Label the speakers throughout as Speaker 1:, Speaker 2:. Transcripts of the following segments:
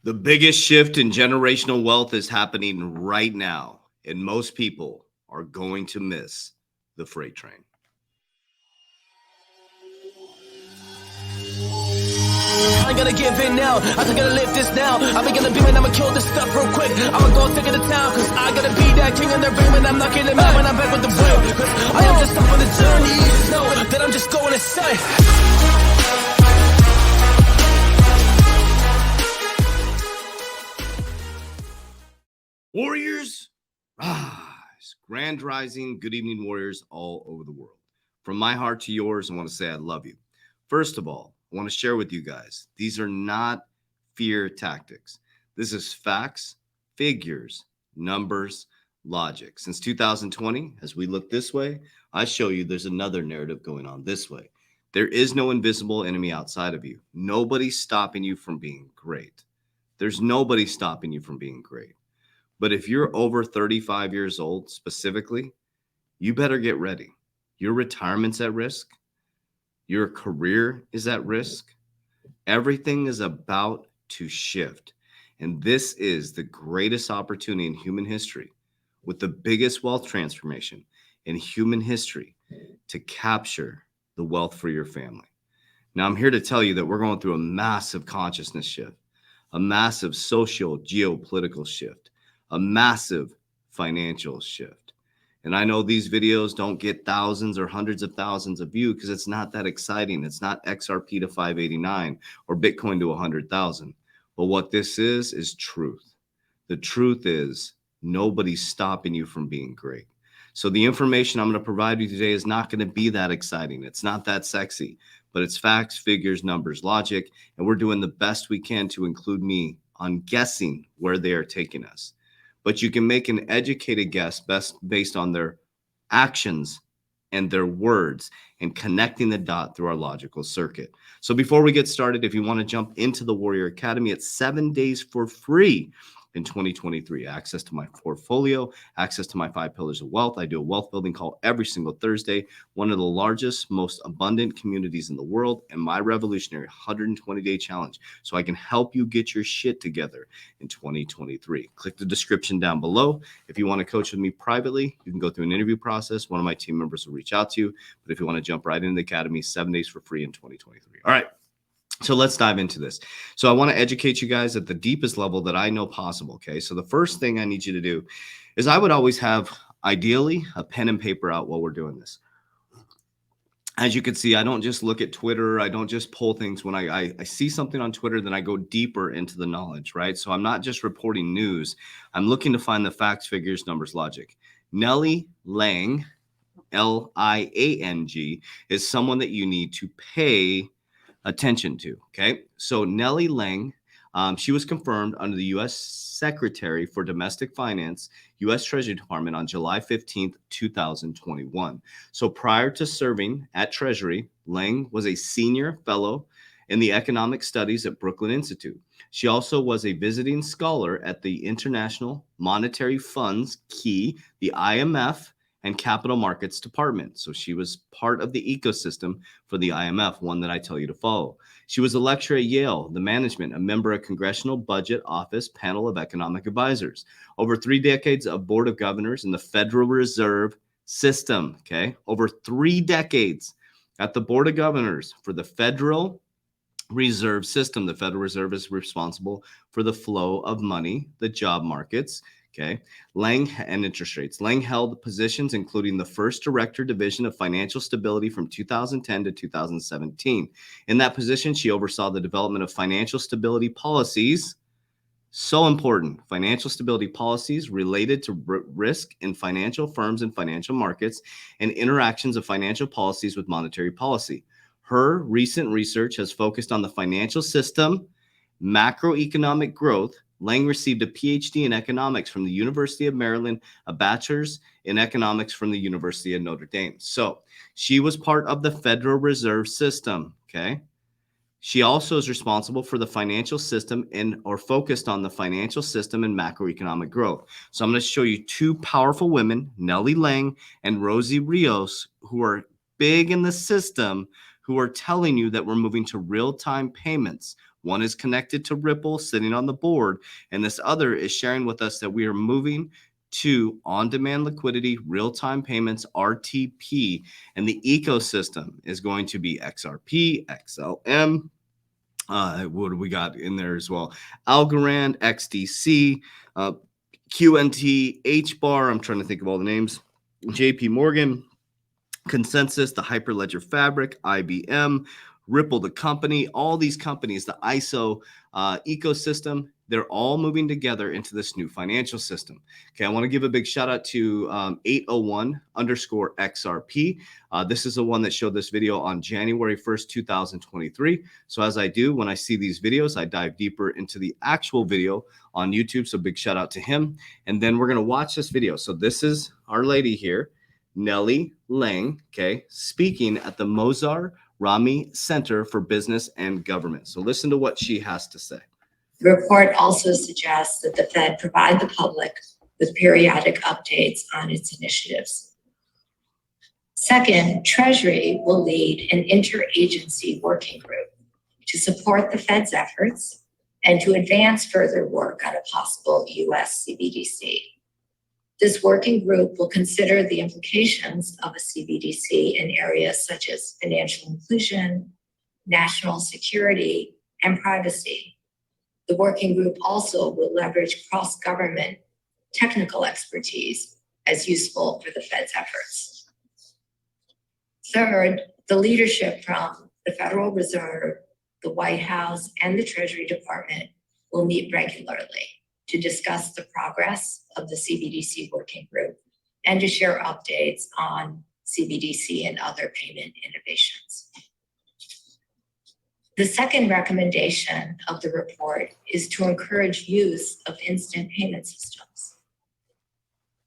Speaker 1: The biggest shift in generational wealth is happening right now, and most people are going to miss the freight train.
Speaker 2: I ain't gonna give in now, I ain't gonna live this now. I'm gonna be when I'ma kill this stuff real quick. I'ma go take it to town, cause I gotta be that king in the ring when I'm knocking them out when I'm back with the whip. Cause I am just up on the journey, just know that I'm just going insane.
Speaker 1: Warriors, rise. Grand rising, good evening, warriors all over the world. From my heart to yours, I want to say I love you. First of all, I want to share with you guys, these are not fear tactics. This is facts, figures, numbers, logic. Since 2020, as we look this way, I show you there's another narrative going on this way. There is no invisible enemy outside of you. Nobody's stopping you from being great. There's nobody stopping you from being great. But if you're over 35 years old specifically, you better get ready. Your retirement's at risk. Your career is at risk. Everything is about to shift. And this is the greatest opportunity in human history, with the biggest wealth transformation in human history, to capture the wealth for your family. Now, I'm here to tell you that we're going through a massive consciousness shift, a massive social geopolitical shift, a massive financial shift. And I know these videos don't get thousands or hundreds of thousands of views because it's not that exciting. It's not XRP to 589 or Bitcoin to 100,000. But what this is truth. The truth is nobody's stopping you from being great. So the information I'm going to provide you today is not going to be that exciting. It's not that sexy, but it's facts, figures, numbers, logic. And we're doing the best we can to include me on guessing where they are taking us. But you can make an educated guess based on their actions and their words and connecting the dot through our logical circuit. So before we get started, if you want to jump into the Warrior Academy, it's 7 days for free in 2023. Access to my portfolio, access to my 5 pillars of wealth. I do a wealth building call every single Thursday, one of the largest, most abundant communities in the world, and my revolutionary 120-day challenge, so I can help you get your shit together in 2023. Click the description down below. If you want to coach with me privately, you can go through an interview process. One of my team members will reach out to you. But if you want to jump right into the academy, 7 days for free in 2023. All right. So let's dive into this. So I want to educate you guys at the deepest level that I know possible. Okay. So the first thing I need you to do is I would always have, ideally, a pen and paper out while we're doing this. As you can see, I don't just look at Twitter. I don't just pull things. When I see something on Twitter, then I go deeper into the knowledge, right? So I'm not just reporting news. I'm looking to find the facts, figures, numbers, logic. Nelly Lang, L-I-A-N-G, is someone that you need to pay attention to. Okay. So Nelly Lang, she was confirmed under the U.S. Secretary for Domestic Finance, U.S. Treasury Department on July 15th, 2021. So prior to serving at Treasury, Lang was a senior fellow in the economic studies at Brooklyn Institute. She also was a visiting scholar at the International Monetary Fund's key, the IMF, and Capital Markets Department. So she was part of the ecosystem for the IMF, one that I tell you to follow. She was a lecturer at Yale, the management, a member of Congressional Budget Office panel of economic advisors, over 3 decades of board of governors in the Federal Reserve System, okay? Over 3 decades at the board of governors for the Federal Reserve System. The Federal Reserve is responsible for the flow of money, the job markets, okay, Lang and interest rates. Lang held positions including the first director division of financial stability from 2010 to 2017. In that position, she oversaw the development of financial stability policies. So important. Financial stability policies related to risk in financial firms and financial markets and interactions of financial policies with monetary policy. Her recent research has focused on the financial system, macroeconomic growth. Lang received a PhD in economics from the University of Maryland, a bachelor's in economics from the University of Notre Dame. So she was part of the Federal Reserve System, okay? She also is responsible for the financial system or focused on the financial system and macroeconomic growth. So I'm going to show you 2 powerful women, Nelly Lang and Rosie Rios, who are big in the system, who are telling you that we're moving to real-time payments. One is connected to Ripple, sitting on the board, and this other is sharing with us that we are moving to on-demand liquidity, real-time payments, RTP, and the ecosystem is going to be XRP, XLM. What do we got in there as well? Algorand, XDC, QNT, HBAR. I'm trying to think of all the names. JP Morgan, Consensus, the Hyperledger Fabric, IBM, Ripple, the company, all these companies, the ISO ecosystem, they're all moving together into this new financial system. Okay, I want to give a big shout out to 801_XRP. This is the one that showed this video on January 1st, 2023. So as I do, when I see these videos, I dive deeper into the actual video on YouTube. So big shout out to him. And then we're going to watch this video. So this is our lady here, Nelly Lang, okay, speaking at the Xrparmy Center for Business and Government. So listen to what she has to say.
Speaker 3: The report also suggests that the Fed provide the public with periodic updates on its initiatives. Second, Treasury will lead an interagency working group to support the Fed's efforts and to advance further work on a possible US CBDC. This working group will consider the implications of a CBDC in areas such as financial inclusion, national security, and privacy. The working group also will leverage cross-government technical expertise as useful for the Fed's efforts. Third, the leadership from the Federal Reserve, the White House, and the Treasury Department will meet regularly to discuss the progress of the CBDC working group and to share updates on CBDC and other payment innovations. The second recommendation of the report is to encourage use of instant payment systems.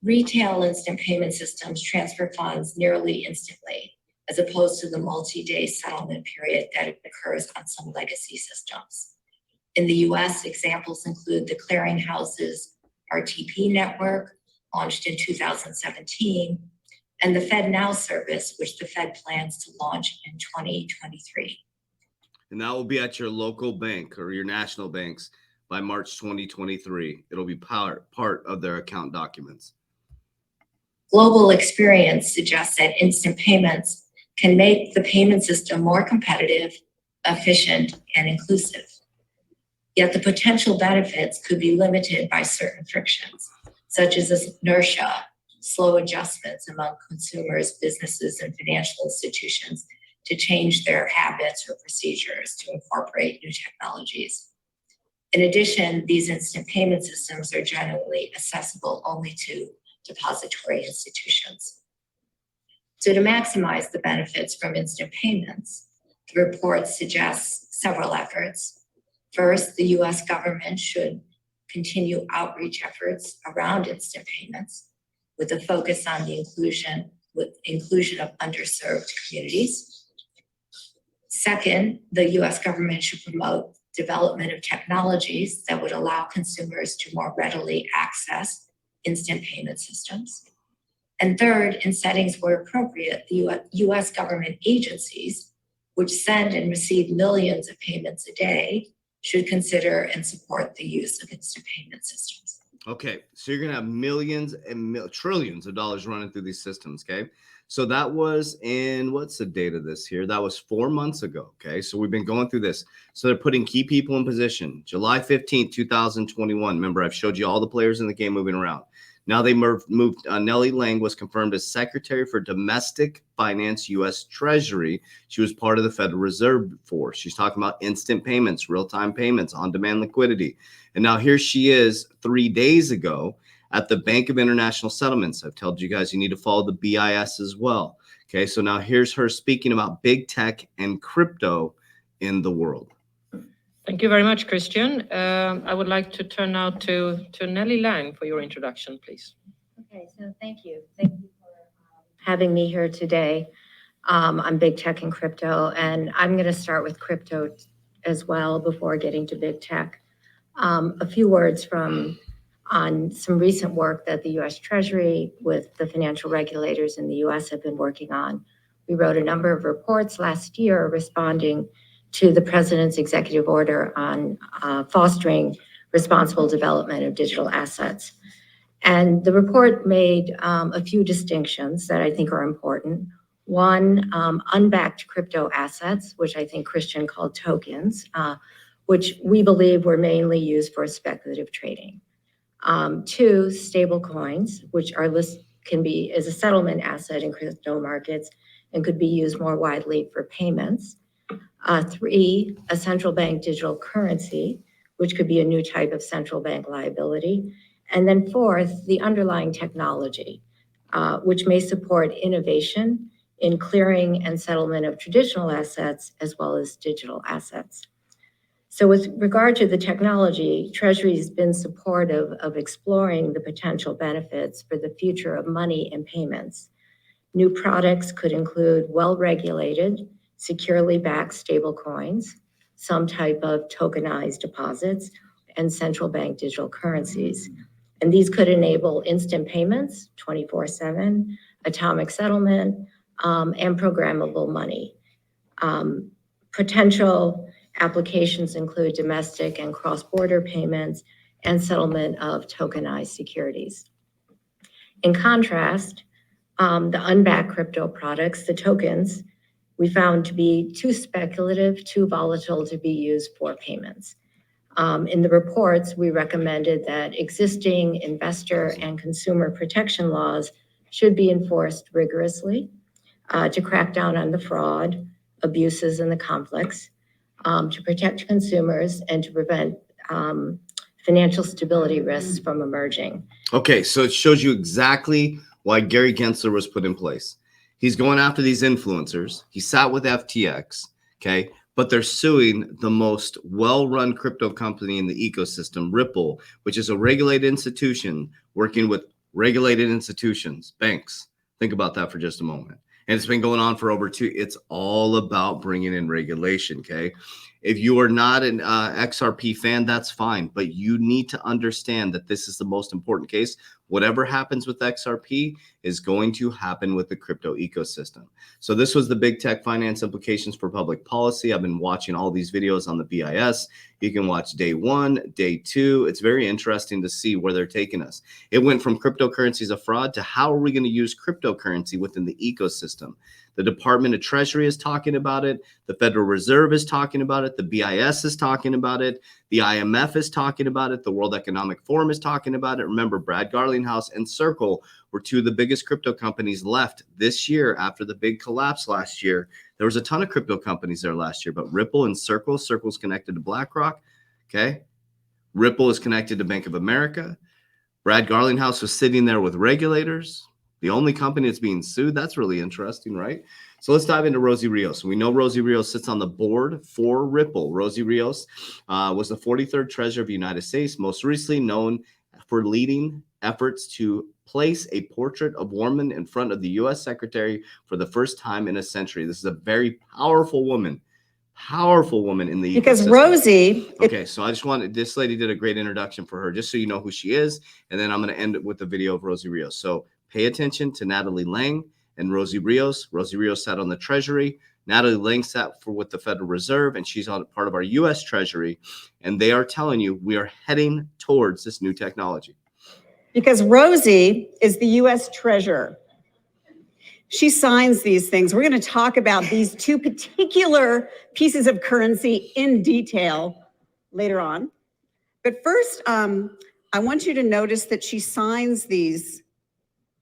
Speaker 3: Retail instant payment systems transfer funds nearly instantly, as opposed to the multi-day settlement period that occurs on some legacy systems. In the US, examples include the Clearinghouse's RTP network, launched in 2017, and the FedNow service, which the Fed plans to launch in 2023.
Speaker 1: And that will be at your local bank or your national banks by March 2023. It'll be part of their account documents.
Speaker 3: Global experience suggests that instant payments can make the payment system more competitive, efficient, and inclusive. Yet the potential benefits could be limited by certain frictions, such as inertia, slow adjustments among consumers, businesses, and financial institutions to change their habits or procedures to incorporate new technologies. In addition, these instant payment systems are generally accessible only to depository institutions. So to maximize the benefits from instant payments, the report suggests several efforts. First, the US government should continue outreach efforts around instant payments with a focus on the inclusion of underserved communities. Second, the US government should promote development of technologies that would allow consumers to more readily access instant payment systems. And third, in settings where appropriate, the US government agencies, which send and receive millions of payments a day, should consider and support the use of instant payment systems.
Speaker 1: Okay, so you're going to have millions and trillions of dollars running through these systems, okay? So that was in, what's the date of this here? That was 4 months ago, okay? So we've been going through this. So they're putting key people in position. July 15th, 2021. Remember, I've showed you all the players in the game moving around. Now they moved Nelly Lang was confirmed as Secretary for Domestic Finance, U.S. Treasury. She was part of the Federal Reserve Force. She's talking about instant payments, real-time payments, on-demand liquidity. And now here she is 3 days ago at the Bank of International Settlements. I've told you guys you need to follow the BIS as well. Okay, so now here's her speaking about big tech and crypto in the world.
Speaker 4: Thank you very much, Christian. I would like to turn now to Nelly Lang for your introduction, please.
Speaker 5: Okay, so thank you. Thank you for having me here today on big tech and crypto. And I'm going to start with crypto as well before getting to big tech. A few words on some recent work that the U.S. Treasury with the financial regulators in the U.S. have been working on. We wrote a number of reports last year responding to the President's executive order on fostering responsible development of digital assets. And the report made a few distinctions that I think are important. One, unbacked crypto assets, which I think Christian called tokens, which we believe were mainly used for speculative trading. Two, stable coins, which can be as a settlement asset in crypto markets and could be used more widely for payments. Three, a central bank digital currency, which could be a new type of central bank liability. And then fourth, the underlying technology, which may support innovation in clearing and settlement of traditional assets as well as digital assets. So with regard to the technology, Treasury has been supportive of exploring the potential benefits for the future of money and payments. New products could include well-regulated, securely backed stable coins, some type of tokenized deposits, and central bank digital currencies. And these could enable instant payments, 24/7, atomic settlement, and programmable money. Potential applications include domestic and cross-border payments and settlement of tokenized securities. In contrast, the unbacked crypto products, the tokens, we found to be too speculative, too volatile to be used for payments. In the reports, we recommended that existing investor and consumer protection laws should be enforced rigorously to crack down on the fraud, abuses, and the conflicts, to protect consumers and to prevent financial stability risks from emerging.
Speaker 1: Okay, so it shows you exactly why Gary Gensler was put in place. He's going after these influencers. He sat with FTX, okay? But they're suing the most well-run crypto company in the ecosystem, Ripple, which is a regulated institution working with regulated institutions, banks. Think about that for just a moment. And it's been going on for over it's all about bringing in regulation, okay? If you are not an XRP fan, that's fine, but you need to understand that this is the most important case. Whatever happens with XRP is going to happen with the crypto ecosystem. So this was the big tech finance implications for public policy. I've been watching all these videos on the BIS. You can watch day 1, day 2. It's very interesting to see where they're taking us. It went from cryptocurrency as a fraud to how are we going to use cryptocurrency within the ecosystem. The Department of Treasury is talking about it. The Federal Reserve is talking about it. The BIS is talking about it. The IMF is talking about it. The World Economic Forum is talking about it. Remember, Brad Garlinghouse and Circle were two of the biggest crypto companies left this year after the big collapse last year. There was a ton of crypto companies there last year, but Ripple and Circle's connected to BlackRock, okay? Ripple is connected to Bank of America. Brad Garlinghouse was sitting there with regulators. The only company that's being sued. That's really interesting, right? So let's dive into Rosie Rios. We know Rosie Rios sits on the board for Ripple. Rosie Rios was the 43rd Treasurer of the United States, most recently known for leading efforts to place a portrait of woman in front of the U.S. Secretary for the first time in a century. This is a very powerful woman in the
Speaker 6: because
Speaker 1: ecosystem.
Speaker 6: Rosie.
Speaker 1: Okay, so I just wanted, this lady did a great introduction for her, just so you know who she is. And then I'm going to end it with the video of Rosie Rios. So pay attention to Nelly Lang and Rosie Rios. Rosie Rios sat on the Treasury. Nelly Lang sat with the Federal Reserve, and she's on part of our U.S. Treasury. And they are telling you we are heading towards this new technology.
Speaker 6: Because Rosie is the U.S. Treasurer. She signs these things. We're going to talk about these two particular pieces of currency in detail later on. But first, I want you to notice that she signs these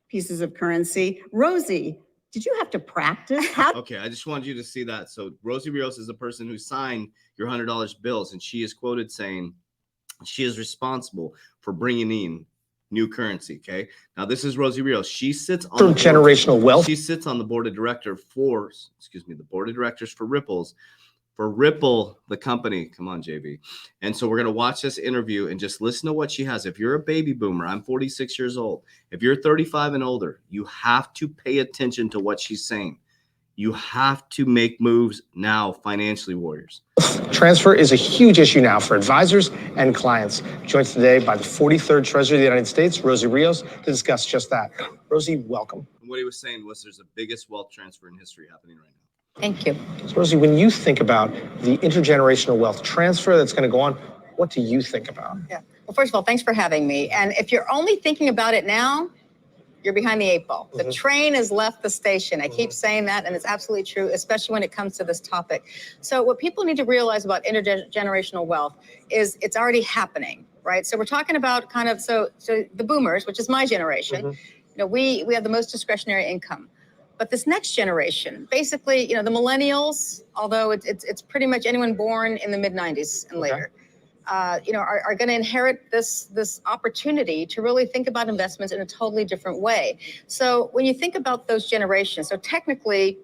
Speaker 6: pieces of currency. Rosie, did you have to practice?
Speaker 1: Okay, I just wanted you to see that. So Rosie Rios is the person who signed your $100 bills, and she is quoted saying she is responsible for bringing in new currency. Okay, now this is Rosie Rios. She sits on
Speaker 7: generational wealth.
Speaker 1: She sits on the board of directors for, the board of directors for Ripple, the company. Come on, JV. And so we're going to watch this interview and just listen to what she has. If you're a baby boomer, I'm 46 years old. If you're 35 and older, you have to pay attention to what she's saying. You have to make moves now financially, warriors.
Speaker 7: Transfer is a huge issue now for advisors and clients. Joined today by the 43rd Treasurer of the United States, Rosie Rios, to discuss just that. Rosie, welcome.
Speaker 1: And what he was saying was there's the biggest wealth transfer in history happening right now.
Speaker 8: Thank you.
Speaker 7: So Rosie, when you think about the intergenerational wealth transfer that's going to go on, what do you think about?
Speaker 8: Yeah. Well, first of all, thanks for having me. And if you're only thinking about it now, you're behind the 8 ball. The train has left the station. I keep saying that, and it's absolutely true, especially when it comes to this topic. So what people need to realize about intergenerational wealth is it's already happening, right? So we're talking about kind of, so the boomers, which is my generation, you know, we have the most discretionary income. But this next generation, basically, you know, the millennials, although it's pretty much anyone born in the mid-90s and later, you know, are going to inherit this opportunity to really think about investments in a totally different way. So when you think about those generations, so technically,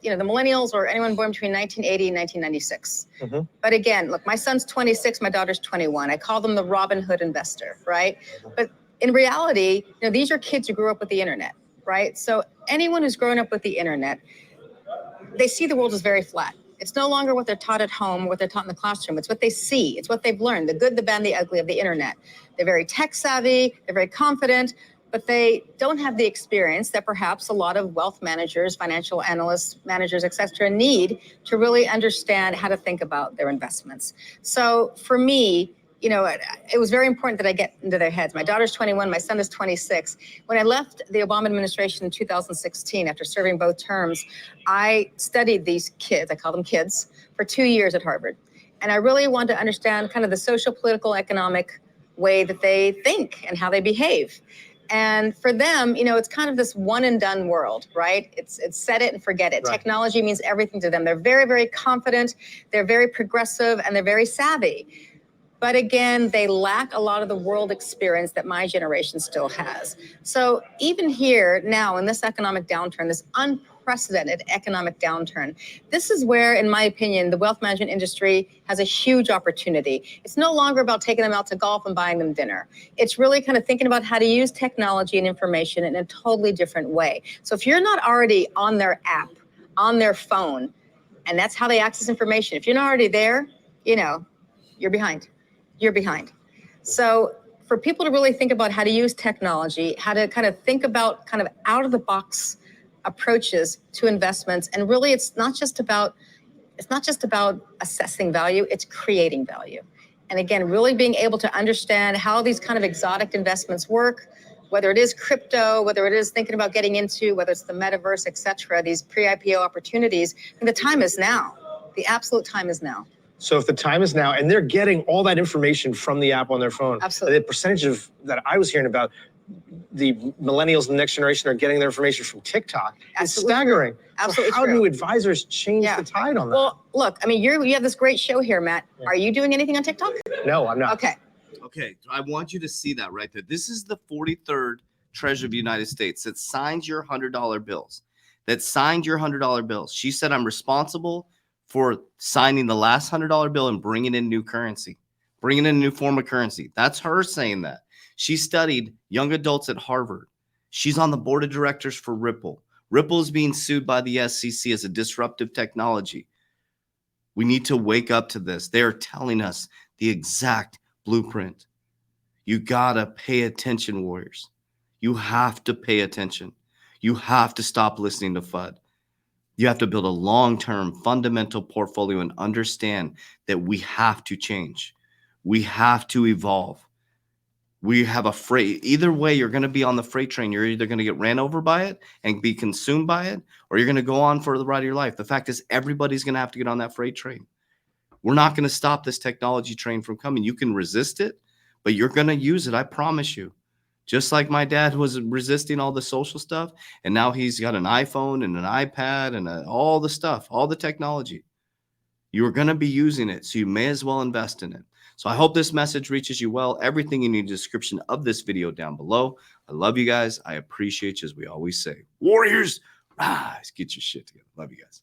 Speaker 8: you know, the millennials or anyone born between 1980 and 1996. But again, look, my son's 26, my daughter's 21. I call them the Robin Hood investor, right? But in reality, you know, these are kids who grew up with the internet, right? So anyone who's grown up with the internet, they see the world as very flat. It's no longer what they're taught at home, what they're taught in the classroom. It's what they see. It's what they've learned, the good, the bad, the ugly of the internet. They're very tech savvy, they're very confident, but they don't have the experience that perhaps a lot of wealth managers, financial analysts, managers, et cetera, need to really understand how to think about their investments. So for me, you know, it was very important that I get into their heads. My daughter's 21, my son is 26. When I left the Obama administration in 2016, after serving both terms, I studied these kids, I call them kids, for 2 years at Harvard. And I really wanted to understand kind of the social, political, economic way that they think and how they behave. And for them, you know, it's kind of this one and done world, right? It's set it and forget it. Right. Technology means everything to them. They're very, very confident, they're very progressive, and they're very savvy. But again, they lack a lot of the world experience that my generation still has. So even here now in this economic downturn, this unprecedented economic downturn, this is where, in my opinion, the wealth management industry has a huge opportunity. It's no longer about taking them out to golf and buying them dinner. It's really kind of thinking about how to use technology and information in a totally different way. So if you're not already on their app, on their phone, and that's how they access information, if you're not already there, you know, you're behind. You're behind. So for people to really think about how to use technology, how to kind of think about kind of out of the box approaches to investments, and really it's not just about assessing value, it's creating value. And again, really being able to understand how these kind of exotic investments work, whether it is crypto, whether it is thinking about getting into, whether it's the metaverse, et cetera, these pre-IPO opportunities, and the time is now. The absolute time is now.
Speaker 7: So if the time is now, and they're getting all that information from the app on their phone,
Speaker 8: absolutely,
Speaker 7: the percentage of that I was hearing about, the millennials and the next generation are getting their information from TikTok. It's staggering.
Speaker 8: Absolutely.
Speaker 7: So how do advisors change the tide on that?
Speaker 8: Well, look, I mean, you have this great show here, Matt. Yeah. Are you doing anything on TikTok?
Speaker 7: No, I'm not.
Speaker 8: Okay.
Speaker 1: Okay, I want you to see that right there. This is the 43rd Treasury of the United States that signs your $100 bills. That signed your $100 bills. She said, I'm responsible for signing the last $100 bill and bringing in new currency, bringing in a new form of currency. That's her saying that. She studied young adults at Harvard. She's on the board of directors for Ripple. Ripple is being sued by the SEC as a disruptive technology. We need to wake up to this. They are telling us the exact blueprint. You gotta pay attention, warriors. You have to pay attention. You have to stop listening to FUD. You have to build a long-term fundamental portfolio and understand that we have to change. We have to evolve. We have a freight. Either way, you're going to be on the freight train. You're either going to get ran over by it and be consumed by it, or you're going to go on for the ride of your life. The fact is, everybody's going to have to get on that freight train. We're not going to stop this technology train from coming. You can resist it, but you're going to use it. I promise you. Just like my dad was resisting all the social stuff, and now he's got an iPhone and an iPad and all the stuff, all the technology. You're going to be using it, so you may as well invest in it. So I hope this message reaches you well. Everything in the description of this video down below. I love you guys. I appreciate you, as we always say. Warriors, rise. Get your shit together. Love you guys.